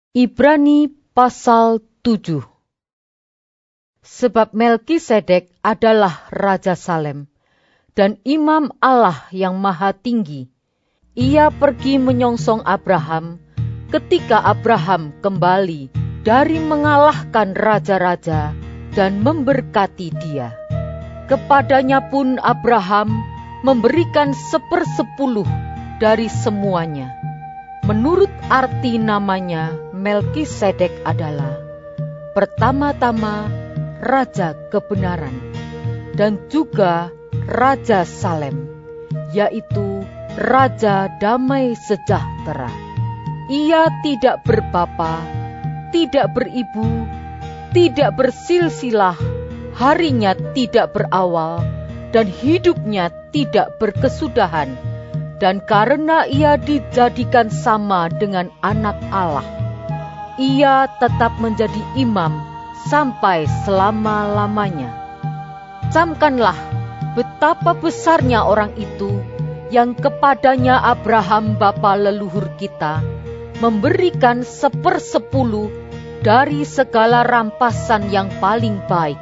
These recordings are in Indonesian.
Ibrani pasal 7. Sebab Melkisedek adalah Raja Salem dan Imam Allah yang Maha Tinggi. Ia pergi menyongsong Abraham ketika Abraham kembali dari mengalahkan raja-raja dan memberkati dia. Kepadanya pun Abraham memberikan 1/10 dari semuanya. Menurut arti namanya, Melkisedek adalah pertama-tama Raja Kebenaran dan juga Raja Salem, yaitu Raja Damai Sejahtera. Ia tidak berbapa, tidak beribu, tidak bersilsilah, harinya tidak berawal, dan hidupnya tidak berkesudahan. Dan karena ia dijadikan sama dengan anak Allah, ia tetap menjadi imam sampai selama-lamanya. Camkanlah betapa besarnya orang itu yang kepadanya Abraham bapa leluhur kita memberikan 1/10 dari segala rampasan yang paling baik.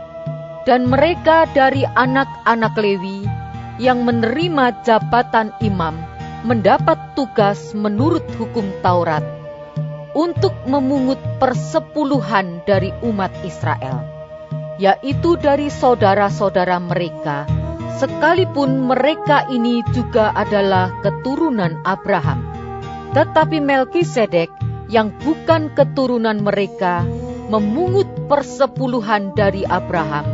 Dan mereka dari anak-anak Lewi yang menerima jabatan imam mendapat tugas menurut hukum Taurat untuk memungut 10% dari umat Israel, yaitu dari saudara-saudara mereka, sekalipun mereka ini juga adalah keturunan Abraham. Tetapi Melkisedek yang bukan keturunan mereka memungut 10% dari Abraham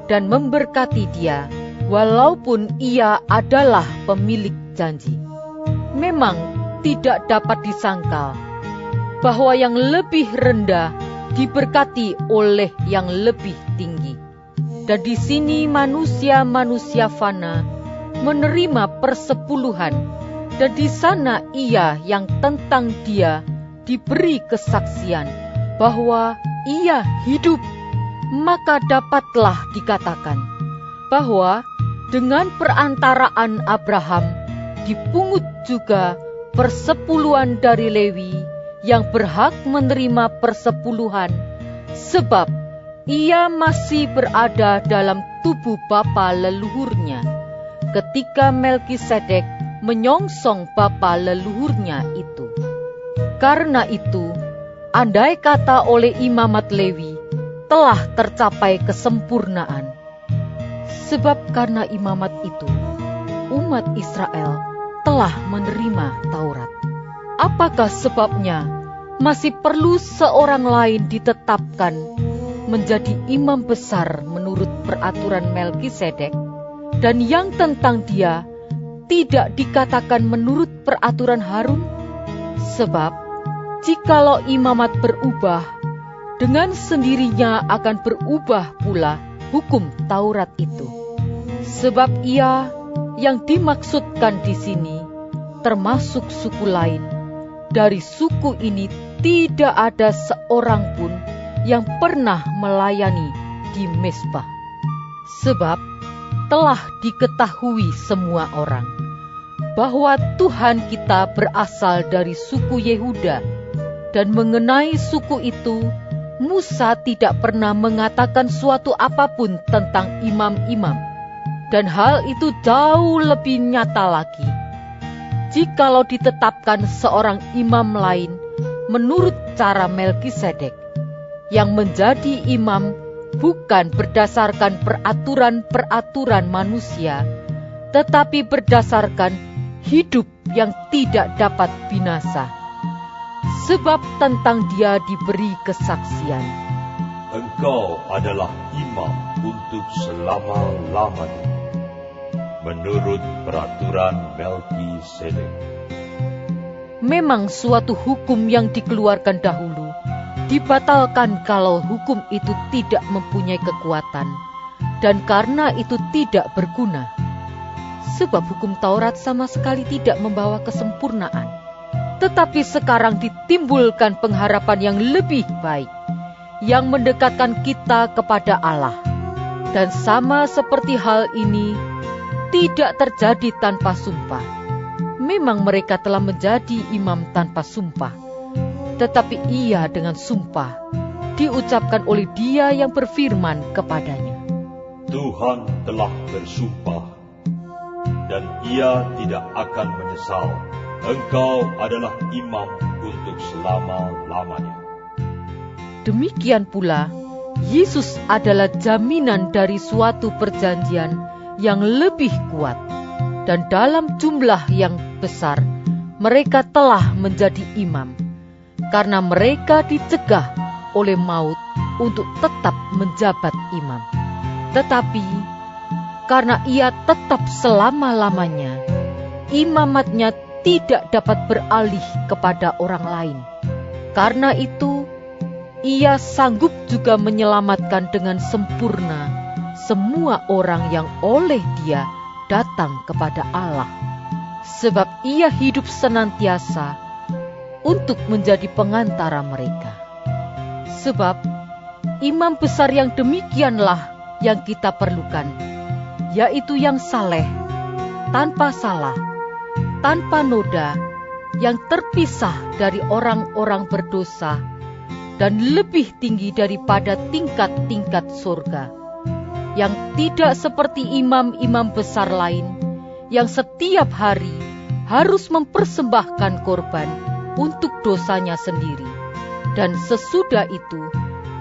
dan memberkati dia, walaupun ia adalah pemilik janji. Memang tidak dapat disangkal bahwa yang lebih rendah diberkati oleh yang lebih tinggi. Dan di sini manusia-manusia fana menerima 10%, dan di sana ia yang tentang dia diberi kesaksian bahwa ia hidup. Maka dapatlah dikatakan bahwa dengan perantaraan Abraham dipungut juga 10% dari Lewi yang berhak menerima 10%, sebab ia masih berada dalam tubuh bapa leluhurnya ketika Melkisedek menyongsong bapa leluhurnya itu. Karena itu, andai kata oleh imamat Lewi telah tercapai kesempurnaan. Sebab karena imamat itu, umat Israel telah menerima Taurat. Apakah sebabnya masih perlu seorang lain ditetapkan menjadi imam besar menurut peraturan Melkisedek, dan yang tentang dia tidak dikatakan menurut peraturan Harun? Sebab jikalau imamat berubah, dengan sendirinya akan berubah pula hukum Taurat itu. Sebab ia yang dimaksudkan di sini termasuk suku lain. Dari suku ini tidak ada seorang pun yang pernah melayani di mezbah. Sebab telah diketahui semua orang bahwa Tuhan kita berasal dari suku Yehuda, dan mengenai suku itu Musa tidak pernah mengatakan suatu apapun tentang imam-imam. Dan hal itu jauh lebih nyata lagi jikalau ditetapkan seorang imam lain menurut cara Melkisedek, yang menjadi imam bukan berdasarkan peraturan-peraturan manusia, tetapi berdasarkan hidup yang tidak dapat binasa. Sebab tentang dia diberi kesaksian, engkau adalah imam untuk selama-lamanya, menurut peraturan Melkisedek. Memang suatu hukum yang dikeluarkan dahulu dibatalkan kalau hukum itu tidak mempunyai kekuatan, dan karena itu tidak berguna. Sebab hukum Taurat sama sekali tidak membawa kesempurnaan, tetapi sekarang ditimbulkan pengharapan yang lebih baik, yang mendekatkan kita kepada Allah. Dan sama seperti hal ini tidak terjadi tanpa sumpah. Memang mereka telah menjadi imam tanpa sumpah, tetapi ia dengan sumpah diucapkan oleh Dia yang berfirman kepadanya, Tuhan telah bersumpah, dan Ia tidak akan menyesal. Engkau adalah imam untuk selama-lamanya. Demikian pula, Yesus adalah jaminan dari suatu perjanjian yang lebih kuat, dan dalam jumlah yang besar, mereka telah menjadi imam, karena mereka dicegah oleh maut untuk tetap menjabat imam. Tetapi, karena ia tetap selama-lamanya, imamatnya tidak dapat beralih kepada orang lain. Karena itu, ia sanggup juga menyelamatkan dengan sempurna semua orang yang oleh Dia datang kepada Allah. Sebab ia hidup senantiasa untuk menjadi pengantara mereka. Sebab imam besar yang demikianlah yang kita perlukan, yaitu yang saleh, tanpa salah, tanpa noda, yang terpisah dari orang-orang berdosa, dan lebih tinggi daripada tingkat-tingkat surga, yang tidak seperti imam-imam besar lain, yang setiap hari harus mempersembahkan korban untuk dosanya sendiri, dan sesudah itu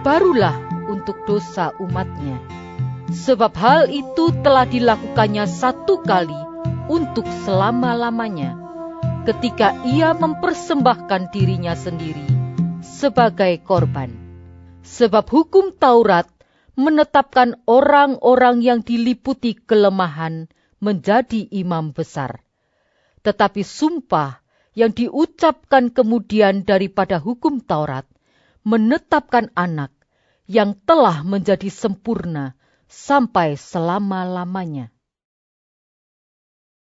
barulah untuk dosa umatnya. Sebab hal itu telah dilakukannya satu kali untuk selama-lamanya, ketika ia mempersembahkan dirinya sendiri sebagai korban. Sebab hukum Taurat menetapkan orang-orang yang diliputi kelemahan menjadi imam besar. Tetapi sumpah yang diucapkan kemudian daripada hukum Taurat menetapkan anak yang telah menjadi sempurna sampai selama-lamanya.